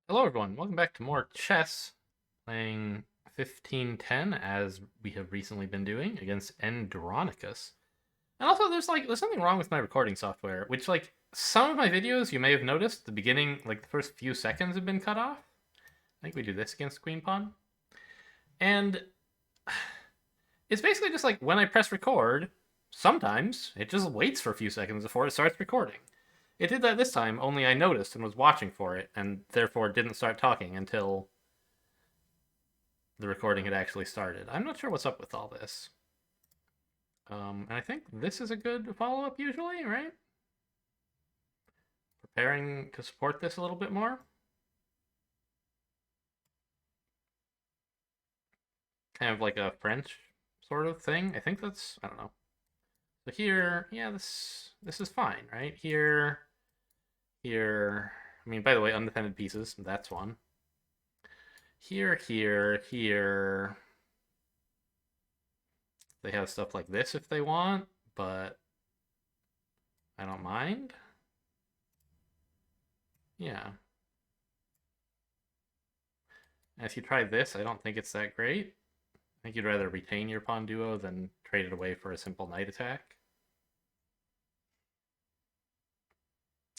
Hello everyone, welcome back to more chess, playing 1510 as we have recently been doing against Andronicus. And also there's something wrong with my recording software, which some of my videos you may have noticed the beginning, like the first few seconds have been cut off. I think we do this against Queen Pawn. And it's basically just like when I press record, sometimes it just waits for a few seconds before it starts recording. It did that this time, only I noticed and was watching for it, and therefore didn't start talking until the recording had actually started. I'm not sure what's up with all this. And I think this is a good follow-up usually, right? Preparing to support this a little bit more. Kind of like a French sort of thing. I think that's, I don't know. So here, yeah, this is fine, right? Here. I mean, by the way, undefended pieces, that's one. Here. They have stuff like this if they want, but I don't mind. Yeah. And if you try this, I don't think it's that great. I think you'd rather retain your pawn duo than trade it away for a simple knight attack.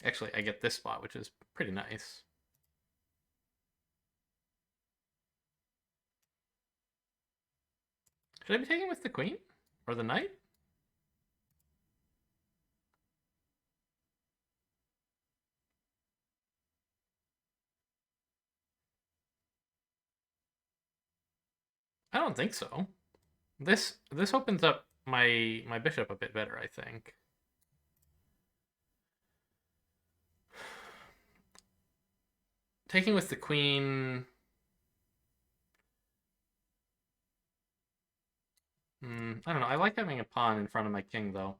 Actually, I get this spot, which is pretty nice. Should I be taking with the queen? Or the knight? I don't think so. This opens up my bishop a bit better, I think. Taking with the queen. I don't know. I like having a pawn in front of my king, though.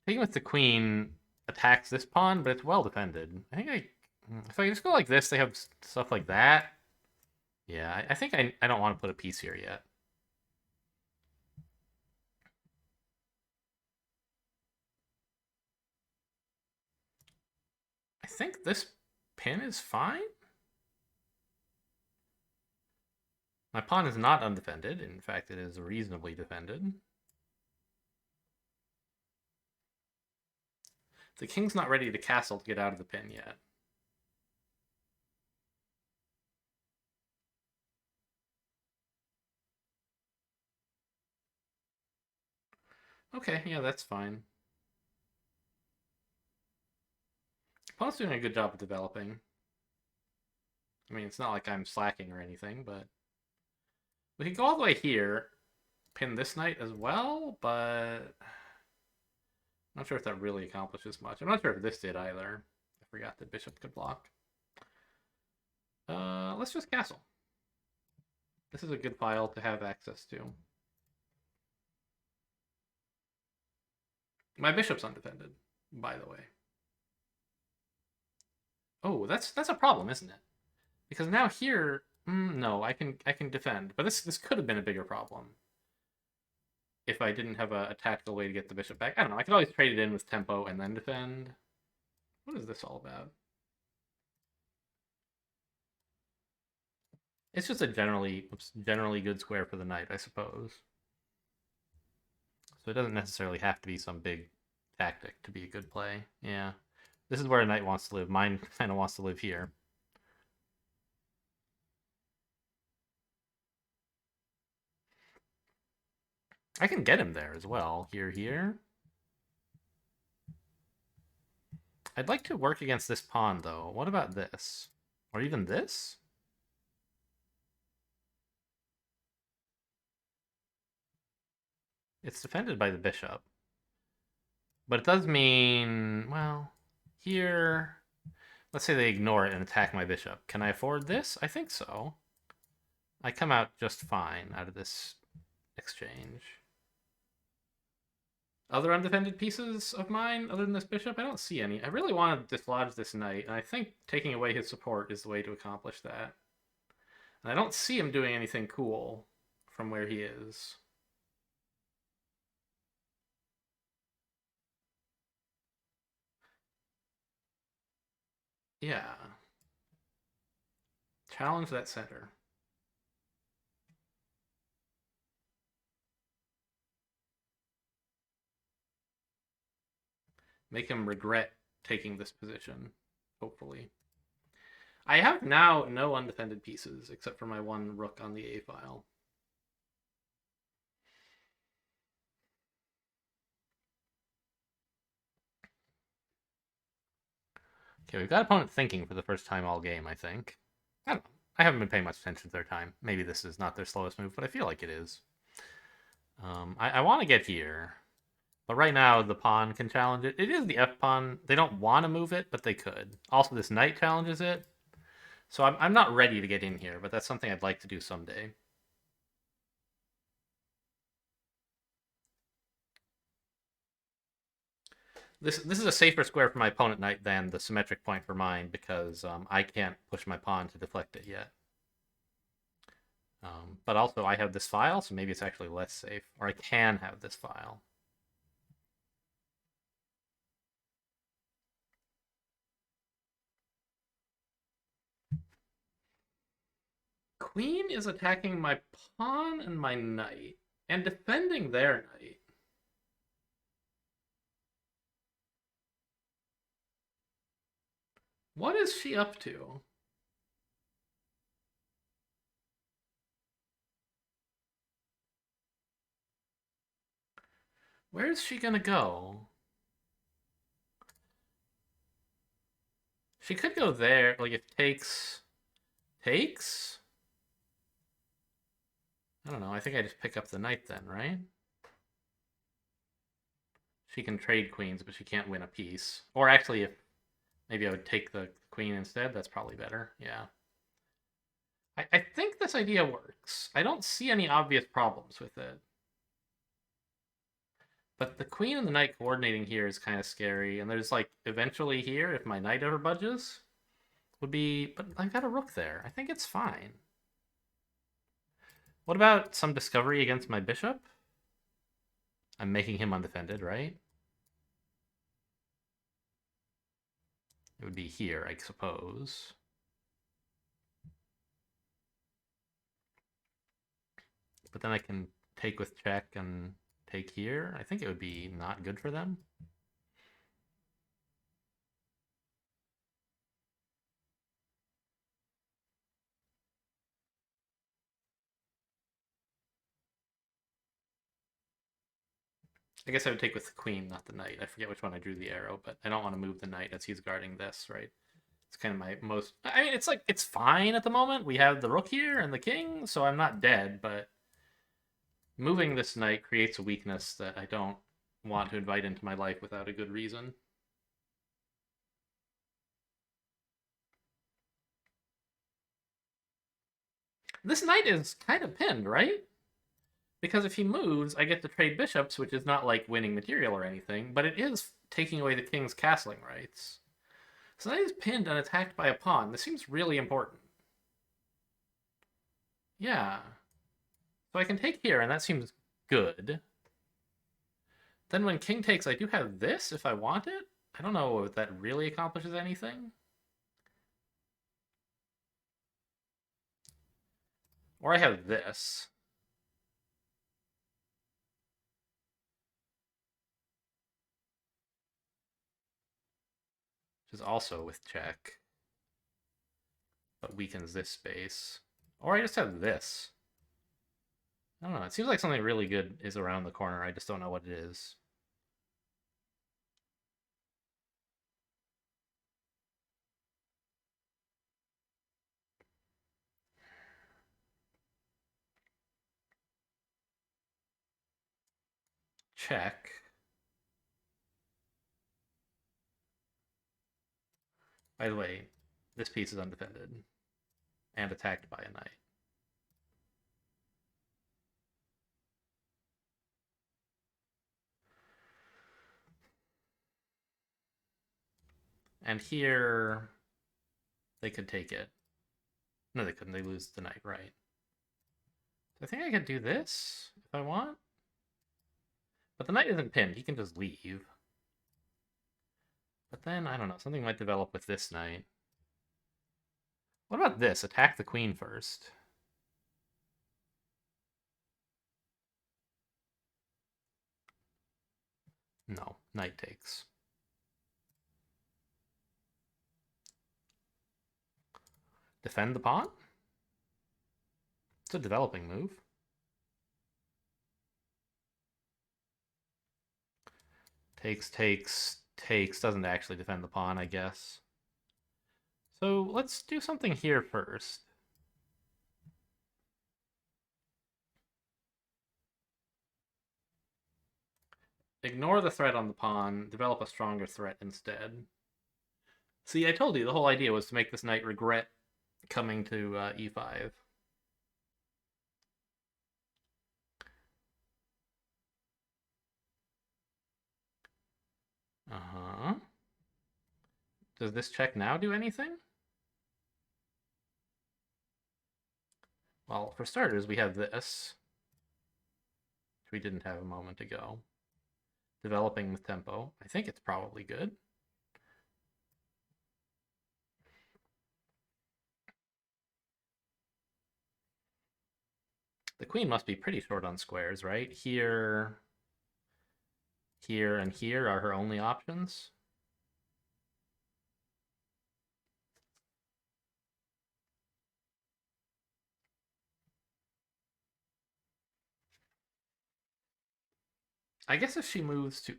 Taking with the queen attacks this pawn, but it's well defended. I think if I just go like this, they have stuff like that. Yeah, I think I don't want to put a piece here yet. I think this pin is fine. My pawn is not undefended. In fact, it is reasonably defended. The king's not ready to castle to get out of the pin yet. Okay, yeah, that's fine. Opponent's doing a good job of developing. I mean, it's not like I'm slacking or anything, but we can go all the way here, pin this knight as well, but I'm not sure if that really accomplishes much. I'm not sure if this did either. I forgot that bishop could block. Let's just castle. This is a good file to have access to. My bishop's undefended, by the way. Oh, that's a problem, isn't it? Because now here, no, I can defend, but this could have been a bigger problem if I didn't have a tactical way to get the bishop back. I don't know. I could always trade it in with tempo and then defend. What is this all about? It's just a generally good square for the knight, I suppose. So it doesn't necessarily have to be some big tactic to be a good play. Yeah. This is where a knight wants to live. Mine kind of wants to live here. I can get him there as well. Here. I'd like to work against this pawn, though. What about this? Or even this? It's defended by the bishop. But it does mean, well, here... Let's say they ignore it and attack my bishop. Can I afford this? I think so. I come out just fine out of this exchange. Other undefended pieces of mine, other than this bishop, I don't see any. I really want to dislodge this knight, and I think taking away his support is the way to accomplish that. And I don't see him doing anything cool from where he is. Yeah. Challenge that center. Make him regret taking this position, hopefully. I have now no undefended pieces except for my one rook on the A file. Okay, we've got opponent thinking for the first time all game, I think. I don't know. I haven't been paying much attention to their time. Maybe this is not their slowest move, but I feel like it is. I want to get here. But right now, the pawn can challenge it. It is the F pawn. They don't want to move it, but they could. Also, this knight challenges it. So I'm not ready to get in here, but that's something I'd like to do someday. This is a safer square for my opponent knight than the symmetric point for mine because I can't push my pawn to deflect it yet. But also I have this file, so maybe it's actually less safe. Or I can have this file. Queen is attacking my pawn and my knight, and defending their knight. What is she up to? Where is she gonna go? She could go there, like if takes... Takes? I don't know, I think I just pick up the knight then, right? She can trade queens, but she can't win a piece. Or actually, if maybe I would take the queen instead, that's probably better, yeah. I think this idea works. I don't see any obvious problems with it. But the queen and the knight coordinating here is kind of scary. And there's like eventually here, if my knight ever budges, would be. But I've got a rook there. I think it's fine. What about some discovery against my bishop? I'm making him undefended, right? It would be here, I suppose. But then I can take with check and take here. I think it would be not good for them. I guess I would take with the queen, not the knight. I forget which one I drew the arrow, but I don't want to move the knight as he's guarding this, right? It's kind of my most... I mean, it's like, it's fine at the moment. We have the rook here and the king, so I'm not dead, but moving this knight creates a weakness that I don't want to invite into my life without a good reason. This knight is kind of pinned, right? Because if he moves, I get to trade bishops, which is not like winning material or anything, but it is taking away the king's castling rights. So that is pinned and attacked by a pawn. This seems really important. Yeah. So I can take here, and that seems good. Then when king takes, I do have this if I want it. I don't know if that really accomplishes anything. Or I have this. Which is also with check. But weakens this space. Or I just have this. I don't know. It seems like something really good is around the corner. I just don't know what it is. Check. By the way, this piece is undefended and attacked by a knight. And here, they could take it. No, they couldn't. They lose the knight, right? I think I could do this if I want. But the knight isn't pinned. He can just leave. But then, I don't know. Something might develop with this knight. What about this? Attack the queen first. No, knight takes. Defend the pawn? It's a developing move. Takes. Doesn't actually defend the pawn, I guess. So let's do something here first. Ignore the threat on the pawn, develop a stronger threat instead. See, I told you the whole idea was to make this knight regret coming to e5. Uh-huh. Does this check now do anything? Well, for starters, we have this, which we didn't have a moment ago. Developing with tempo. I think it's probably good. The queen must be pretty short on squares, right? Here, here, and here are her only options. I guess if she moves to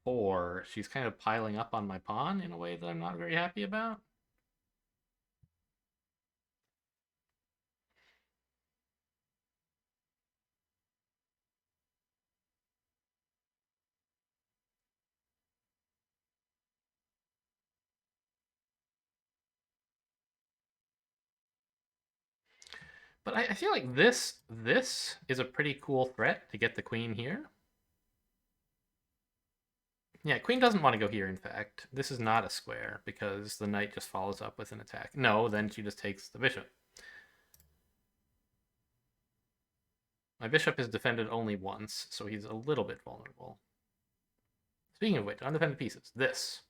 f4, she's kind of piling up on my pawn in a way that I'm not very happy about. But I feel like this is a pretty cool threat to get the queen here. Yeah, queen doesn't want to go here, in fact. This is not a square, because the knight just follows up with an attack. No, then she just takes the bishop. My bishop is defended only once, so he's a little bit vulnerable. Speaking of which, undefended pieces. This.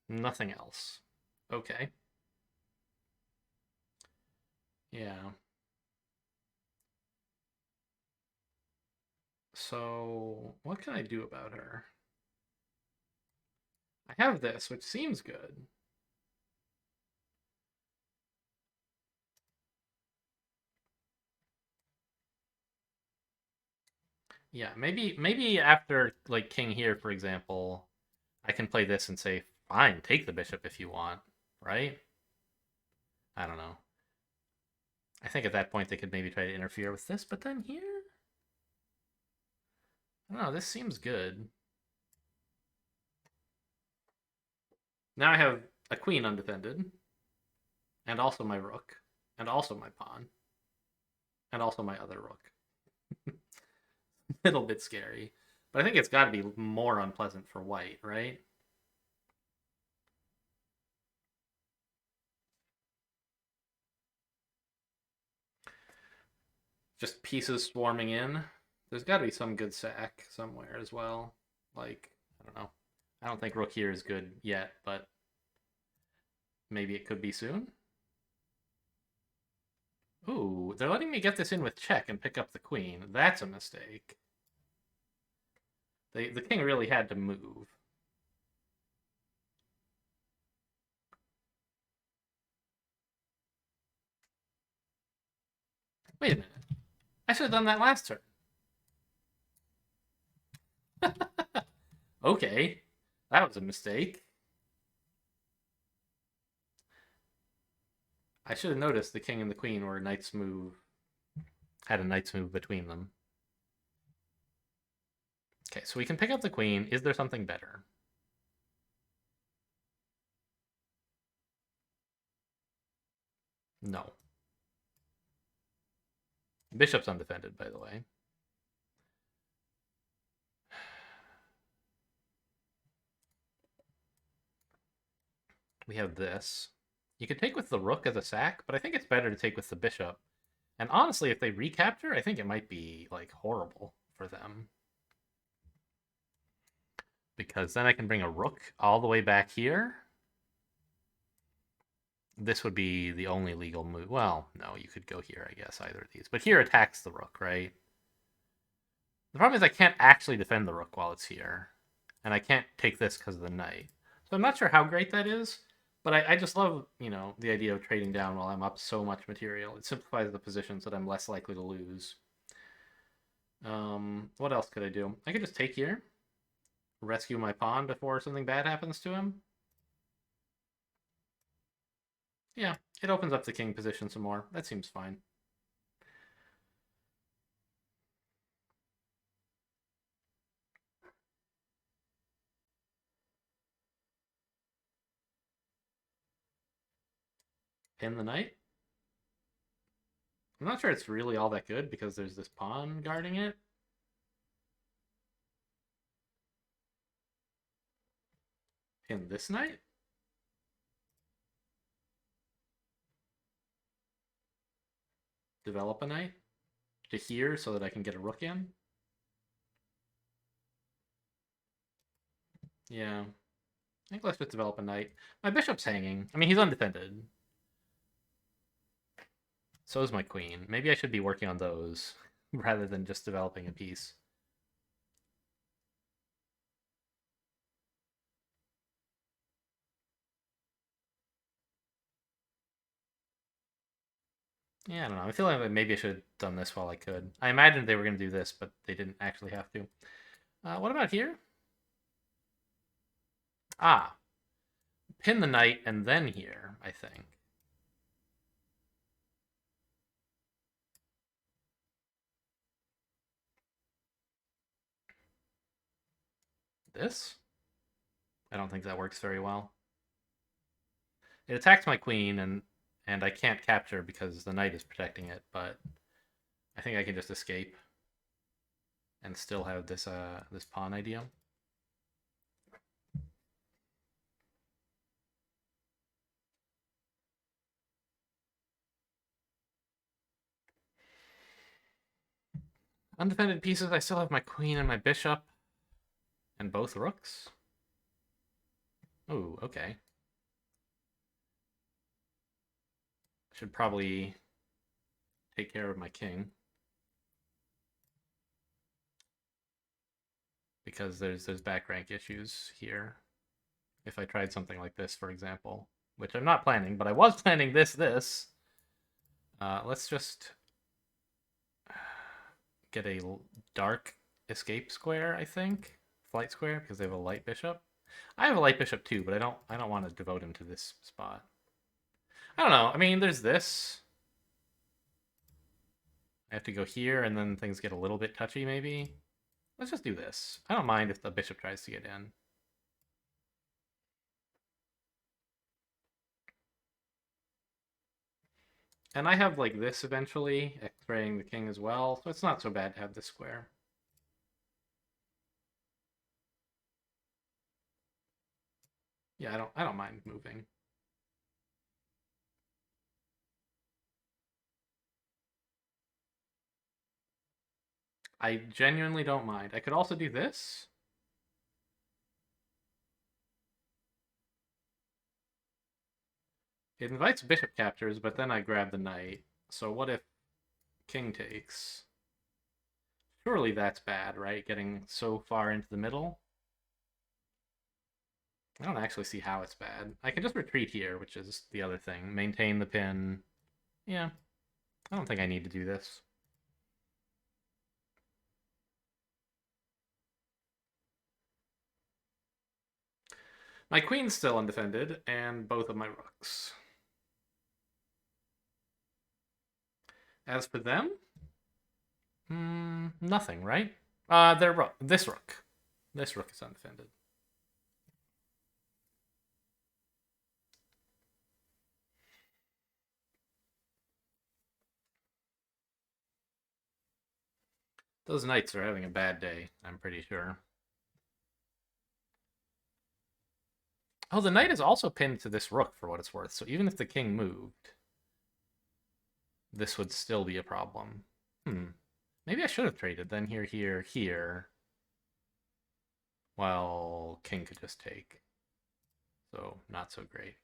Nothing else. Okay. Yeah. So, what can I do about her? I have this, which seems good. Yeah, maybe after like king here, for example, I can play this and say, fine, take the bishop if you want, right? I don't know. I think at that point they could maybe try to interfere with this, but then here, I don't know. This seems good. Now I have a queen undefended, and also my rook, and also my pawn, and also my other rook. A little bit scary, but I think it's got to be more unpleasant for white, right? Just pieces swarming in. There's got to be some good sack somewhere as well. Like, I don't know. I don't think rook here is good yet, but maybe it could be soon. Ooh, they're letting me get this in with check and pick up the queen. That's a mistake. The king really had to move. Wait a minute. I should have done that last turn. Okay, that was a mistake. I should have noticed the king and the queen were knight's move, had a knight's move between them. Okay, so we can pick up the queen. Is there something better? No. Bishop's undefended, by the way. We have this. You could take with the rook as a sack, but I think it's better to take with the bishop. And honestly, if they recapture, I think it might be like horrible for them. because then I can bring a rook all the way back here. This would be the only legal move. Well, no, you could go here, I guess, either of these. But here attacks the rook, right? The problem is I can't actually defend the rook while it's here. And I can't take this because of the knight. So I'm not sure how great that is, but I just love, the idea of trading down while I'm up so much material. It simplifies the position so that I'm less likely to lose. What else could I do? I could just take here, rescue my pawn before something bad happens to him. Yeah, it opens up the king position some more. That seems fine. Pin the knight. I'm not sure it's really all that good because there's this pawn guarding it. Pin this knight. Develop a knight to here so that I can get a rook in. Yeah. I think let's just develop a knight. My bishop's hanging. I mean, he's undefended. So is my queen. Maybe I should be working on those rather than just developing a piece. Yeah, I don't know. I feel like maybe I should have done this while I could. I imagined they were going to do this, but they didn't actually have to. What about here? Ah, pin the knight and then here, I think. This? I don't think that works very well. It attacks my queen, and I can't capture because the knight is protecting it, but I think I can just escape and still have this pawn idea. Undefended pieces, I still have my queen and my bishop, and both rooks. Ooh, okay. Should probably take care of my king. Because there's back rank issues here. If I tried something like this, for example, which I'm not planning, but I was planning this. Let's just get a dark escape square, I think. Flight square, because they have a light bishop. I have a light bishop too, but I don't want to devote him to this spot. I don't know. I mean, there's this. I have to go here, and then things get a little bit touchy, maybe. Let's just do this. I don't mind if the bishop tries to get in. And I have, like, this eventually, X-raying the king as well, so it's not so bad to have this square. Yeah, I don't mind moving. I genuinely don't mind. I could also do this. It invites bishop captures, but then I grab the knight. So what if king takes? Surely that's bad, right? Getting so far into the middle. I don't actually see how it's bad. I can just retreat here, which is the other thing. Maintain the pin. Yeah. I don't think I need to do this. My queen's still undefended, and both of my rooks. As for them, nothing, right? Their rook. This rook. This rook is undefended. Those knights are having a bad day, I'm pretty sure. Oh, the knight is also pinned to this rook for what it's worth, so even if the king moved, this would still be a problem. Maybe I should have traded then here, here, here. While king could just take. So, not so great.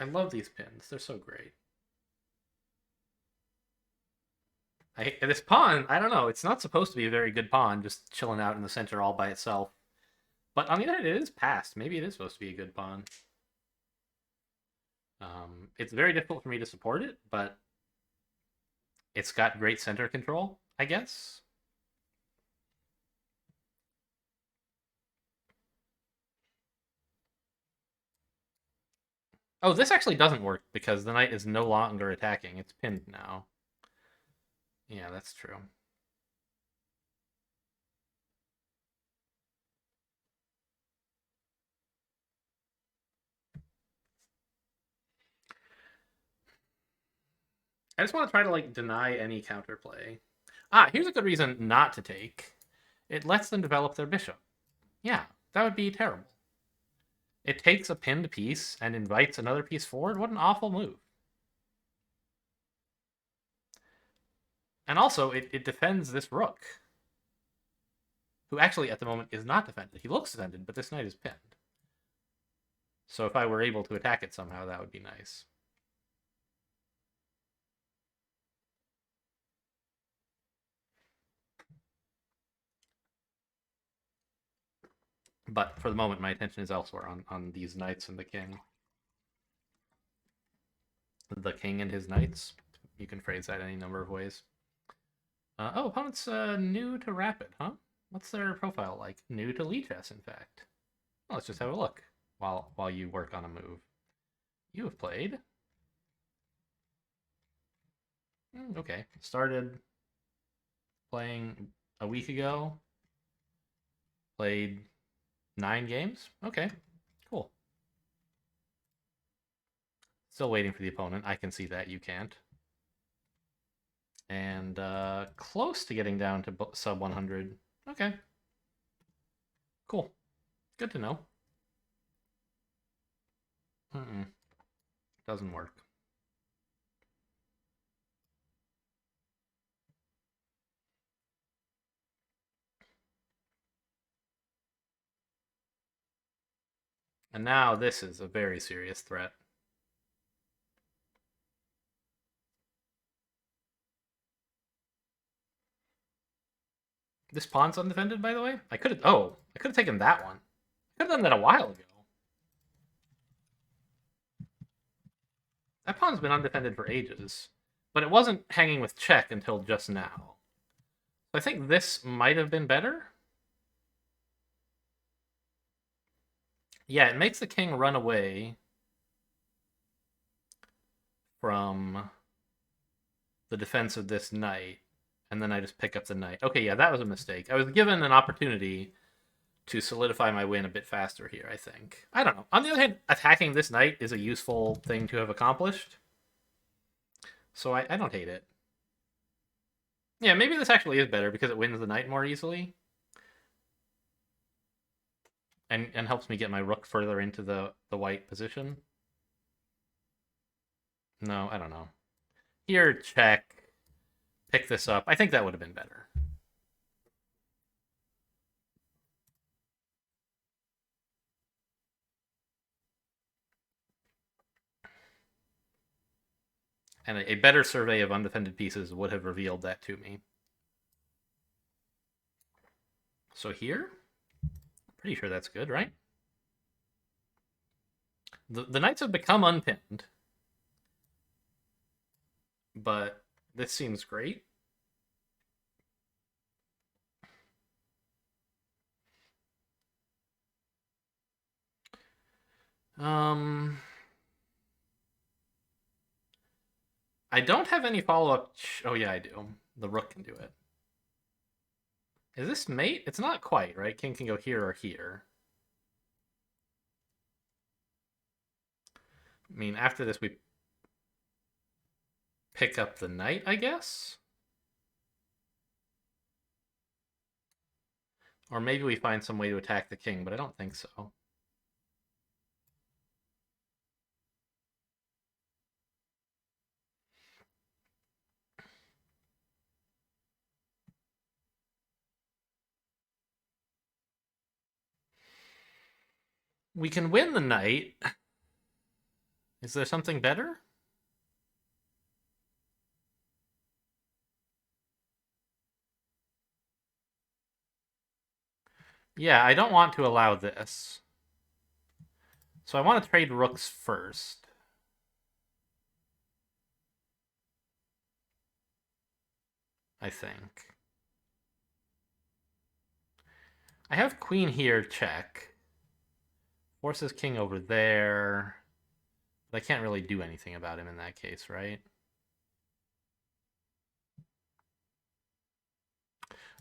I love these pins. They're so great. This pawn, I don't know. It's not supposed to be a very good pawn, just chilling out in the center all by itself. But on the other hand, it is passed. Maybe it is supposed to be a good pawn. It's very difficult for me to support it, but it's got great center control, I guess. Oh, this actually doesn't work because the knight is no longer attacking. It's pinned now. Yeah, that's true. I just want to try to like deny any counterplay. Ah, here's a good reason not to take. It lets them develop their bishop. Yeah, that would be terrible. It takes a pinned piece and invites another piece forward. What an awful move. And also, it defends this rook, who actually at the moment is not defended. He looks defended, but this knight is pinned. So if I were able to attack it somehow, that would be nice. But for the moment, my attention is elsewhere on these knights and the king. The king and his knights. You can phrase that any number of ways. Oh, opponent's new to Rapid, huh? What's their profile like? New to Lichess, in fact. Well, let's just have a look while you work on a move. You have played. Okay. Started playing a week ago. Played 9 games. Okay. Cool. Still waiting for the opponent. I can see that. You can't. And close to getting down to sub 100. Okay. Cool. Good to know. Doesn't work. And now this is a very serious threat. This pawn's undefended, by the way? I could have taken that one. I could have done that a while ago. That pawn's been undefended for ages. But it wasn't hanging with check until just now. So I think this might have been better. Yeah, it makes the king run away from the defense of this knight, and then I just pick up the knight. Okay, yeah, that was a mistake. I was given an opportunity to solidify my win a bit faster here, I think. I don't know. On the other hand, attacking this knight is a useful thing to have accomplished. So I don't hate it. Yeah, maybe this actually is better because it wins the knight more easily. And helps me get my rook further into the white position. No, I don't know. Here, check. Pick this up. I think that would have been better. And a better survey of undefended pieces would have revealed that to me. So here, pretty sure that's good, right? The knights have become unpinned. But this seems great. I don't have any follow-up. Oh, yeah, I do. The rook can do it. Is this mate? It's not quite, right? King can go here or here. I mean, after this, we pick up the knight, I guess? Or maybe we find some way to attack the king, but I don't think so. We can win the knight. Is there something better? Yeah, I don't want to allow this. So I want to trade rooks first, I think. I have queen here, check. Forces king over there. But I can't really do anything about him in that case, right?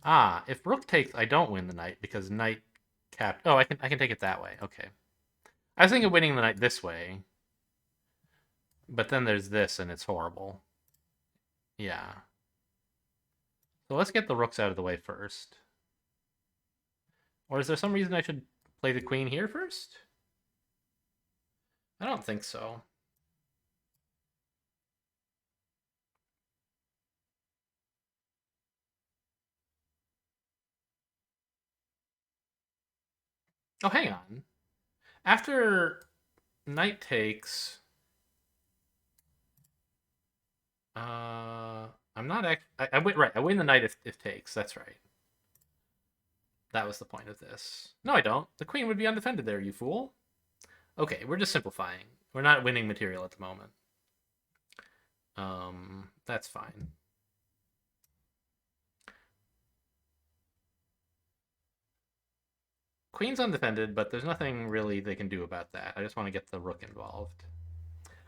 Ah, if rook takes, I don't win the knight because knight capped. Oh, I can take it that way. Okay. I was thinking of winning the knight this way, but then there's this and it's horrible. Yeah. So let's get the rooks out of the way first. Or is there some reason I should play the queen here first? I don't think so. Oh, hang on. After knight takes, I'm not. I win right. I win the knight if takes. That's right. That was the point of this. No, I don't. The queen would be undefended there, you fool. Okay, we're just simplifying. We're not winning material at the moment. That's fine. Queen's undefended, but there's nothing really they can do about that. I just want to get the rook involved.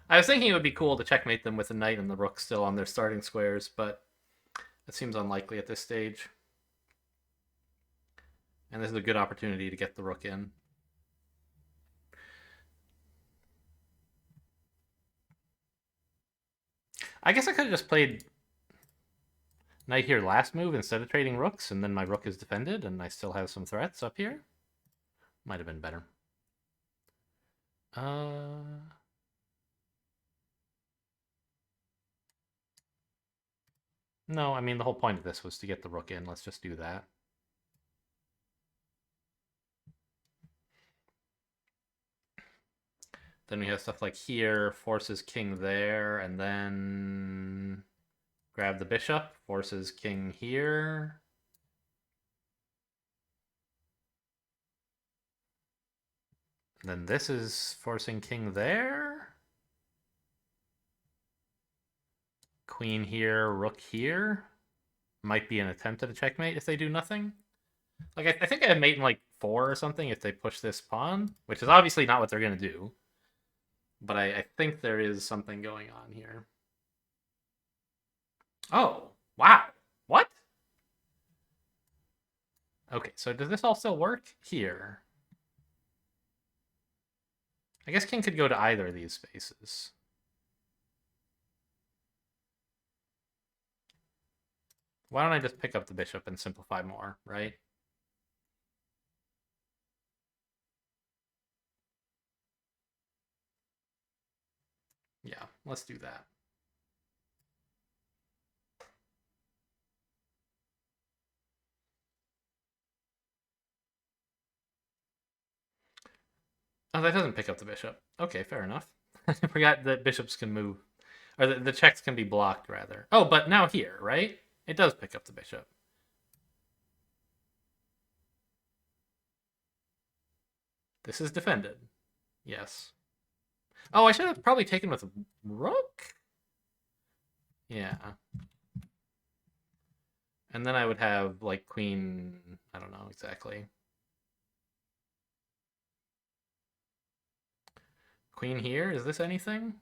I was thinking it would be cool to checkmate them with the knight and the rook still on their starting squares, but it seems unlikely at this stage. And this is a good opportunity to get the rook in. I guess I could have just played knight here last move instead of trading rooks, and then my rook is defended, and I still have some threats up here. Might have been better. No, I mean, the whole point of this was to get the rook in. Let's just do that. Then we have stuff like here, forces king there, and then grab the bishop, forces king here. Then this is forcing king there. Queen here, rook here. Might be an attempt at a checkmate if they do nothing. Like, I think I have mate in like 4 or something if they push this pawn, which is obviously not what they're going to do. But I think there is something going on here. Oh, wow. What? Okay, so does this all still work? Here. I guess king could go to either of these spaces. Why don't I just pick up the bishop and simplify more, right? Yeah, let's do that. Oh, that doesn't pick up the bishop. Okay, fair enough. I forgot that bishops can move. Or the checks can be blocked, rather. Oh, but now here, right? It does pick up the bishop. This is defended. Yes. Oh, I should have probably taken with rook? Yeah. And then I would have, like, queen... I don't know exactly. Queen here? Is this anything?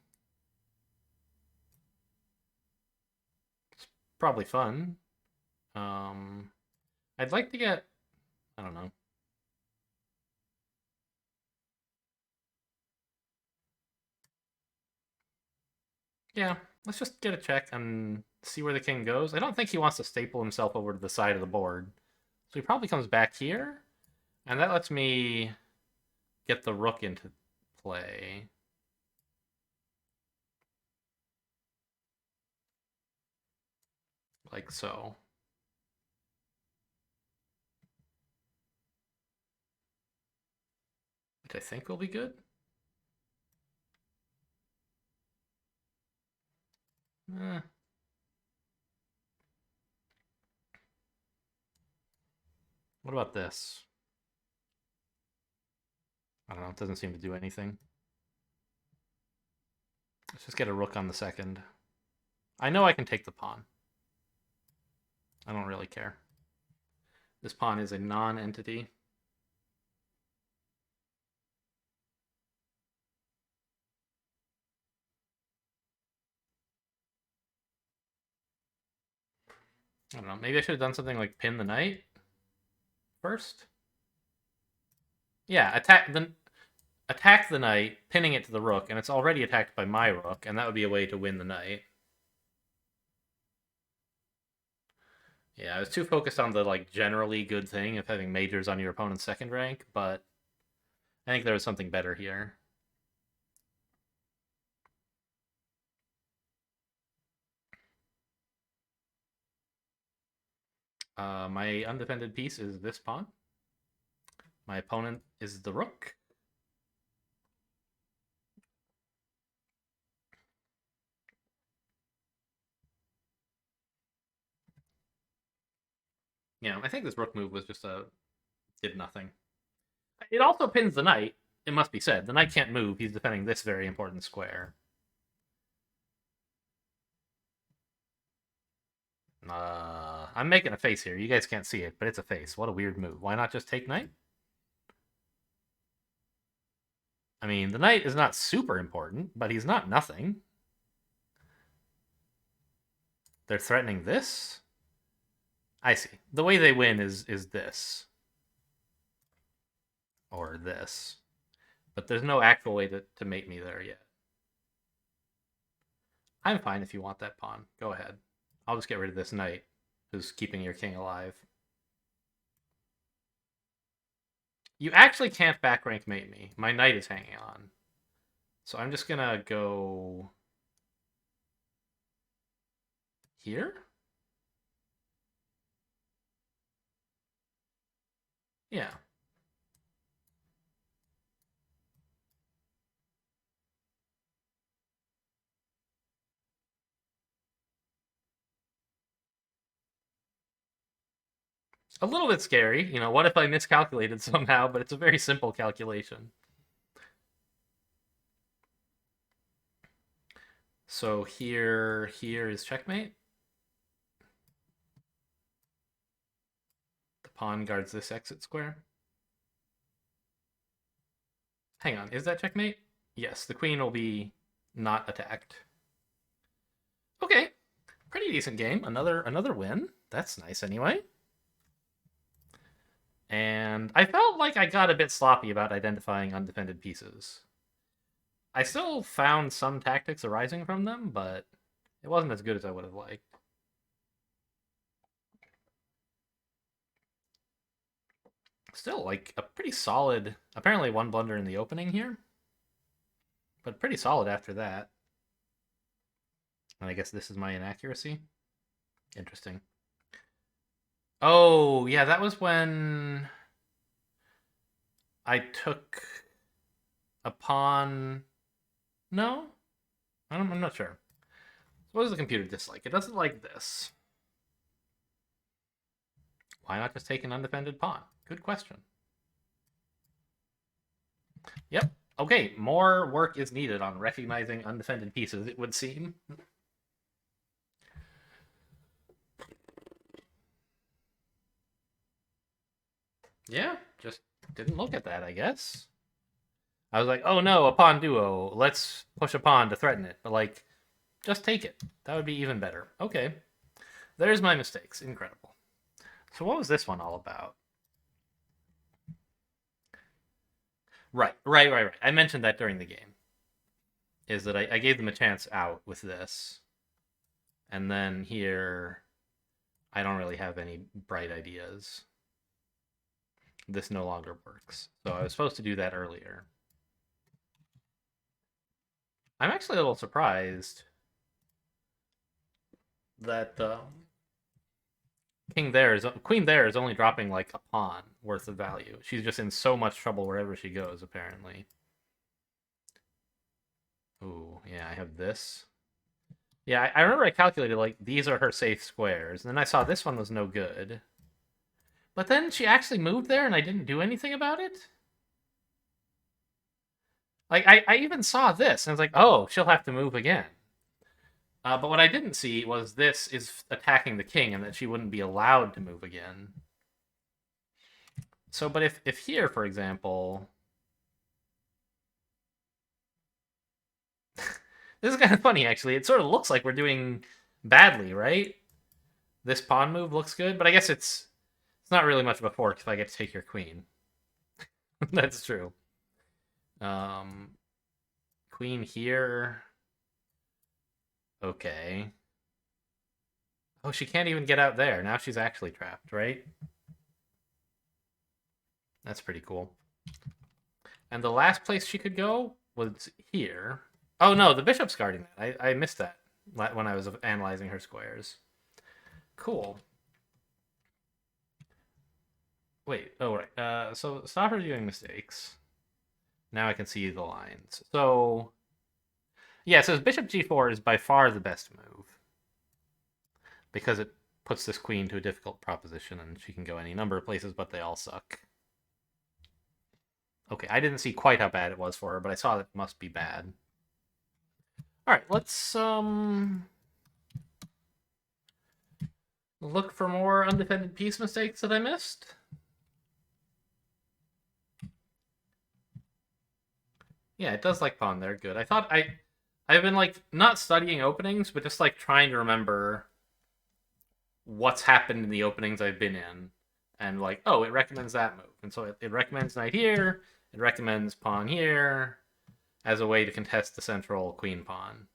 It's probably fun. I'd like to get... I don't know. Yeah, let's just get a check and see where the king goes. I don't think he wants to staple himself over to the side of the board. So he probably comes back here. And that lets me get the rook into play. Like so. which I think will be good. Eh. What about this? I don't know. It doesn't seem to do anything. Let's just get a rook on the second. I know I can take the pawn. I don't really care. This pawn is a non-entity. I don't know. Maybe I should have done something like pin the knight first. Yeah, attack the knight, pinning it to the rook, and it's already attacked by my rook, and that would be a way to win the knight. Yeah, I was too focused on the like generally good thing of having majors on your opponent's second rank, but I think there was something better here. My undefended piece is this pawn. My opponent is the rook. Yeah, I think this rook move was just did nothing. It also pins the knight. It must be said, the knight can't move. He's defending this very important square. I'm making a face here. You guys can't see it, but it's a face. What a weird move. Why not just take knight? I mean, the knight is not super important, but he's not nothing. They're threatening this? I see. The way they win is this. Or this. But there's no actual way to mate me there yet. I'm fine if you want that pawn. Go ahead. I'll just get rid of this knight who's keeping your king alive. You actually can't back rank mate me. My knight is hanging on. So I'm just gonna go here? Yeah. A little bit scary. You know, what if I miscalculated somehow? But it's a very simple calculation. So here is checkmate. The pawn guards this exit square. Hang on, is that checkmate? Yes, the queen will be not attacked. Okay, pretty decent game. Another win. That's nice anyway. And I felt like I got a bit sloppy about identifying undefended pieces. I still found some tactics arising from them, but it wasn't as good as I would have liked. Still, like, a pretty solid... Apparently one blunder in the opening here. But pretty solid after that. And I guess this is my inaccuracy. Interesting. Oh, yeah, that was when I took a pawn... No? I'm not sure. What does the computer dislike? It doesn't like this. Why not just take an undefended pawn? Good question. Yep. Okay, more work is needed on recognizing undefended pieces, it would seem. Yeah, just didn't look at that, I guess. I was like, oh no, a pawn duo. Let's push a pawn to threaten it. But, like, just take it. That would be even better. Okay. There's my mistakes. Incredible. So what was this one all about? Right. I mentioned that during the game. Is that I gave them a chance out with this. And then here, I don't really have any bright ideas. This no longer works. So I was supposed to do that earlier. I'm actually a little surprised that queen there is only dropping like a pawn worth of value. She's just in so much trouble wherever she goes, apparently. Ooh, yeah, I have this. Yeah, I remember I calculated like these are her safe squares, and then I saw this one was no good. But then she actually moved there, and I didn't do anything about it. Like I even saw this, and I was like, oh, she'll have to move again. But what I didn't see was this is attacking the king, and that she wouldn't be allowed to move again. So, but if here, for example, this is kind of funny actually. It sort of looks like we're doing badly, right? This pawn move looks good, but I guess it's not really much of a fork if I get to take your queen. That's true. Um, Queen here. Okay. Oh, she can't even get out there. Now she's actually trapped, right? That's pretty cool. And the last place she could go was here. Oh no, the bishop's guarding that. I missed that when I was analyzing her squares. Cool. Wait. Oh right. So stop her doing mistakes. Now I can see the lines. So yeah, it says bishop g4 is by far the best move because it puts this queen to a difficult proposition, and she can go any number of places, but they all suck. Okay, I didn't see quite how bad it was for her, but I saw that it must be bad. All right, let's look for more undefended piece mistakes that I missed. Yeah, it does like pawn there. Good. I've been like not studying openings, but just like trying to remember what's happened in the openings I've been in, and like, oh, it recommends that move, and so it recommends knight here. It recommends pawn here as a way to contest the central queen pawn.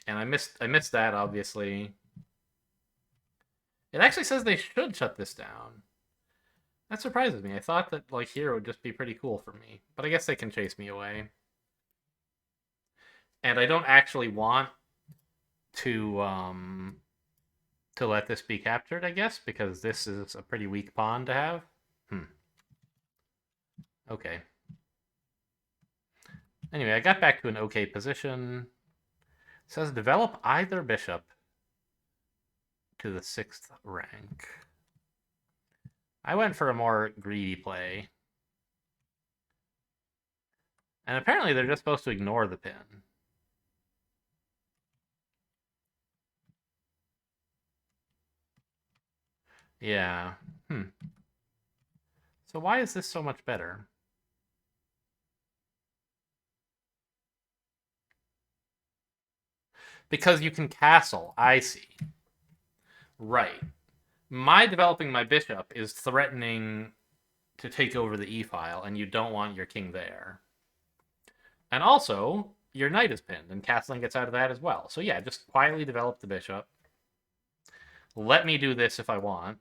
And I missed that, obviously. It actually says they should shut this down. That surprises me. I thought that like here would just be pretty cool for me, but I guess they can chase me away. And I don't actually want to let this be captured, I guess, because this is a pretty weak pawn to have. Okay. Anyway, I got back to an okay position. It says develop either bishop to the 6th rank. I went for a more greedy play. And apparently they're just supposed to ignore the pin. Yeah. So why is this so much better? Because you can castle. I see. Right. My developing my bishop is threatening to take over the e-file, and you don't want your king there. And also, your knight is pinned, and castling gets out of that as well. So yeah, just quietly develop the bishop. Let me do this if I want.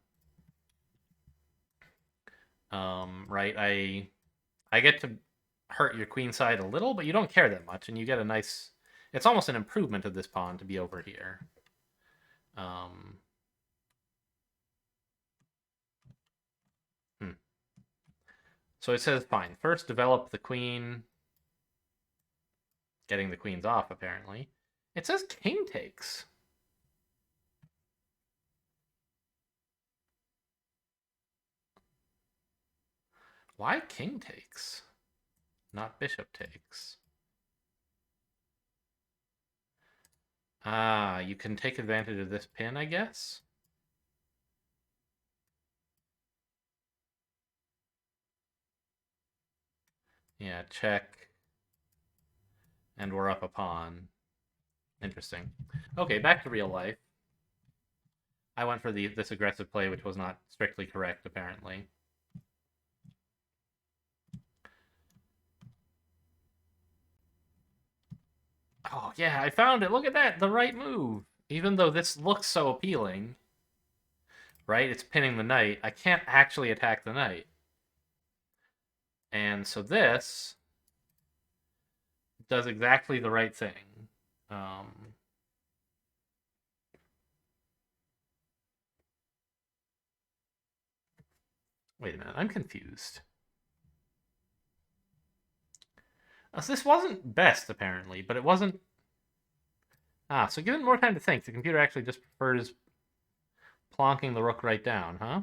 Right, I get to hurt your queen side a little, but you don't care that much, and you get a nice... It's almost an improvement of this pawn to be over here. So it says, fine, first develop the queen. Getting the queens off, apparently. It says king takes. Why king takes? Not bishop takes. Ah, you can take advantage of this pin, I guess? Yeah, check. And we're up a pawn. Interesting. Okay, back to real life. I went for this aggressive play, which was not strictly correct, apparently. Oh, yeah, I found it. Look at that. The right move. Even though this looks so appealing, right? It's pinning the knight. I can't actually attack the knight. And so this does exactly the right thing. Wait a minute, I'm confused. So this wasn't best, apparently, but it wasn't... Ah, so given more time to think, the computer actually just prefers plonking the rook right down, huh?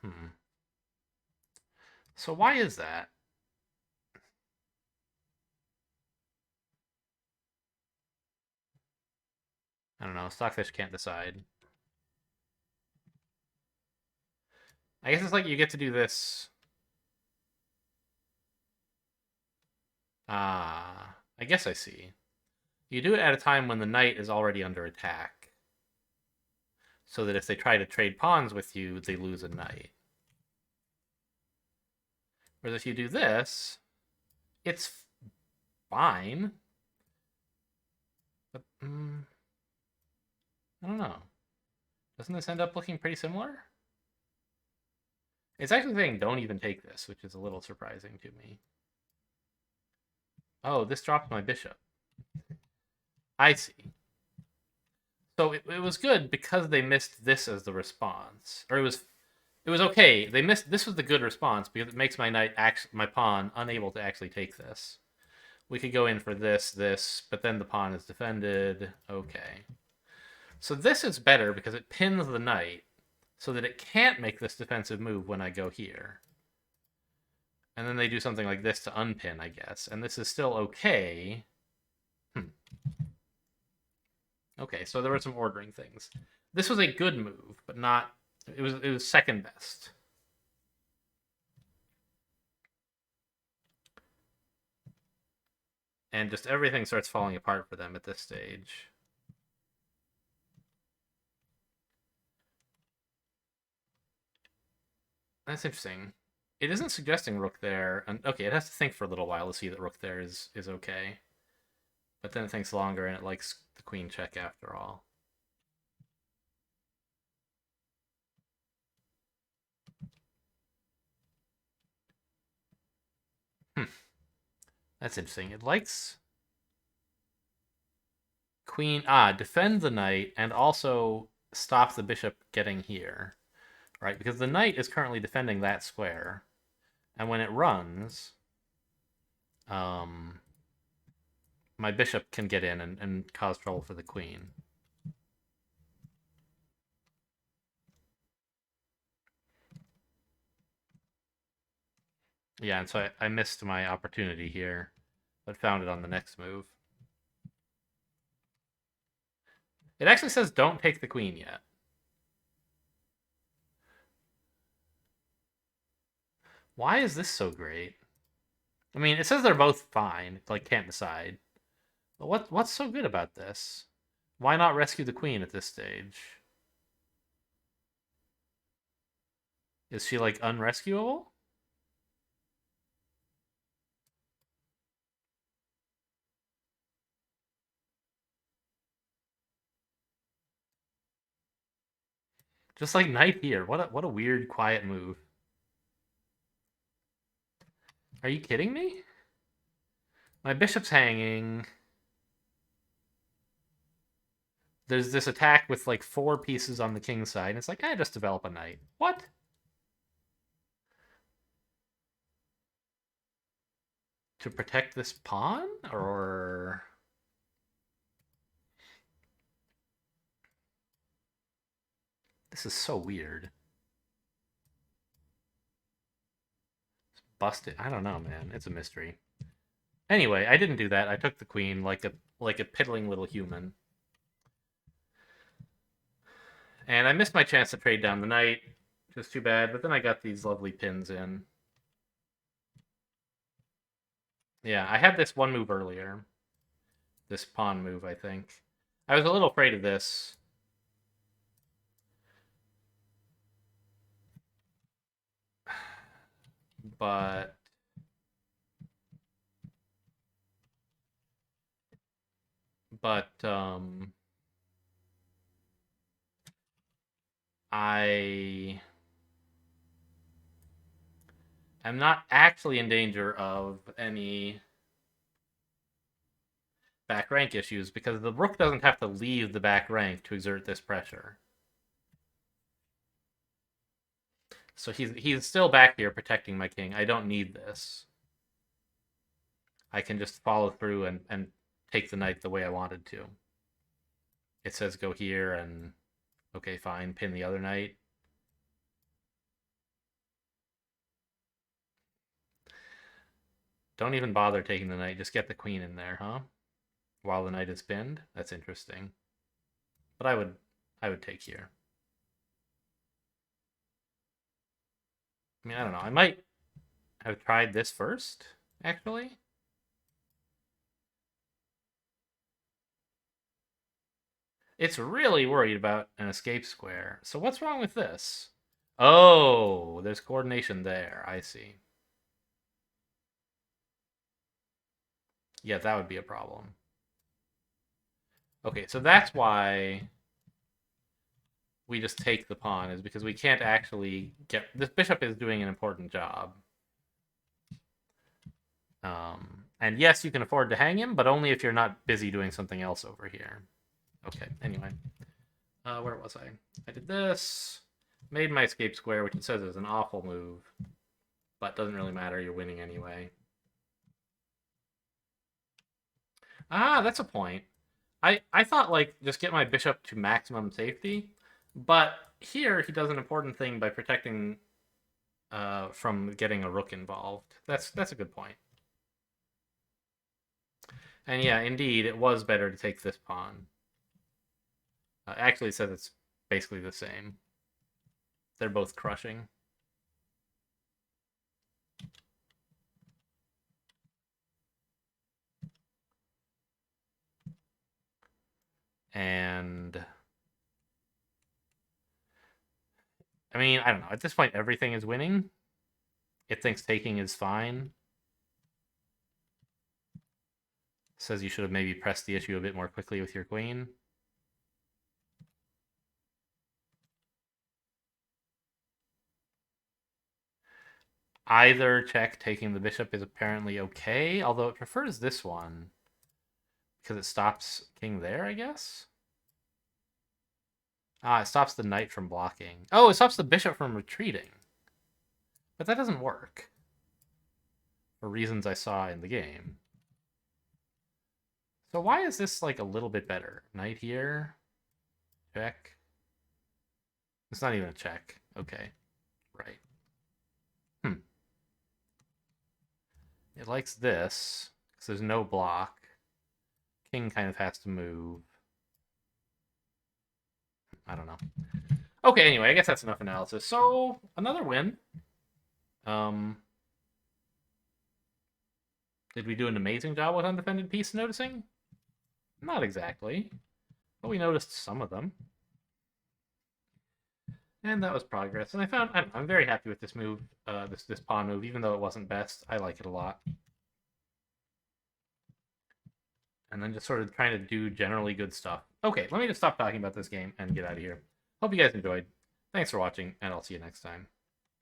Hmm. So why is that? I don't know. Stockfish can't decide. I guess it's like you get to do this. Ah, I guess I see. You do it at a time when the knight is already under attack, so that if they try to trade pawns with you, they lose a knight. Whereas if you do this, it's fine. But I don't know. Doesn't this end up looking pretty similar? It's actually saying don't even take this, which is a little surprising to me. Oh, this drops my bishop. I see. So it was good because they missed this as the response, or it was okay. They missed this was the good response because it makes my knight my pawn unable to actually take this. We could go in for this, but then the pawn is defended. Okay. So this is better because it pins the knight so that it can't make this defensive move when I go here. And then they do something like this to unpin, I guess. And this is still okay. Okay, so there were some ordering things. This was a good move, but not... It was second best. And just everything starts falling apart for them at this stage. That's interesting. It isn't suggesting rook there. And okay, it has to think for a little while to see that rook there is okay. But then it thinks longer and it likes the queen check after all. That's interesting. It likes queen... Ah, defend the knight and also stop the bishop getting here. Right? Because the knight is currently defending that square. And when it runs, my bishop can get in and cause trouble for the queen. Yeah, and so I missed my opportunity here, but found it on the next move. It actually says don't take the queen yet. Why is this so great? I mean, it says they're both fine, like can't decide. But what's so good about this? Why not rescue the queen at this stage? Is she like unrescuable? Just like knight here. What a weird quiet move. Are you kidding me? My bishop's hanging. There's this attack with like 4 pieces on the king's side, and it's like, I just develop a knight. What? To protect this pawn? Or... This is so weird. It's busted. I don't know, man. It's a mystery. Anyway, I didn't do that. I took the queen like a piddling little human. And I missed my chance to trade down the knight. Just too bad. But then I got these lovely pins in. Yeah, I had this one move earlier. This pawn move, I think. I was a little afraid of this. But... I am not actually in danger of any back rank issues because the rook doesn't have to leave the back rank to exert this pressure. So he's still back here protecting my king. I don't need this. I can just follow through and take the knight the way I wanted to. It says go here and okay, fine, pin the other knight. Don't even bother taking the knight, just get the queen in there, huh? While the knight is pinned? That's interesting. But I would take here. I mean, I don't know. I might have tried this first, actually. It's really worried about an escape square. So what's wrong with this? Oh, there's coordination there. I see. Yeah, that would be a problem. Okay, so that's why we just take the pawn, is because we can't actually get... This bishop is doing an important job. And yes, you can afford to hang him, but only if you're not busy doing something else over here. Okay, anyway. Where was I? I did this. Made my escape square, which it says is an awful move. But doesn't really matter, you're winning anyway. Ah, that's a point. I thought, like, just get my bishop to maximum safety. But here, he does an important thing by protecting from getting a rook involved. That's a good point. And yeah, indeed, it was better to take this pawn. Actually, it says it's basically the same. They're both crushing. And I mean, I don't know. At this point, everything is winning. It thinks taking is fine. Says you should have maybe pressed the issue a bit more quickly with your queen. Either check taking the bishop is apparently okay, although it prefers this one because it stops king there, I guess. Ah, it stops the knight from blocking. Oh, it stops the bishop from retreating. But that doesn't work for reasons I saw in the game. So why is this like a little bit better? Knight here. Check. It's not even a check. Okay. Right. It likes this because there's no block. King kind of has to move. I don't know. Okay, anyway, I guess that's enough analysis. So, another win. Did we do an amazing job with undefended piece noticing? Not exactly. But we noticed some of them. And that was progress. And I found, I don't know, I'm very happy with this move, this pawn move, even though it wasn't best. I like it a lot. And then just sort of trying to do generally good stuff. Okay, let me just stop talking about this game and get out of here. Hope you guys enjoyed. Thanks for watching, and I'll see you next time.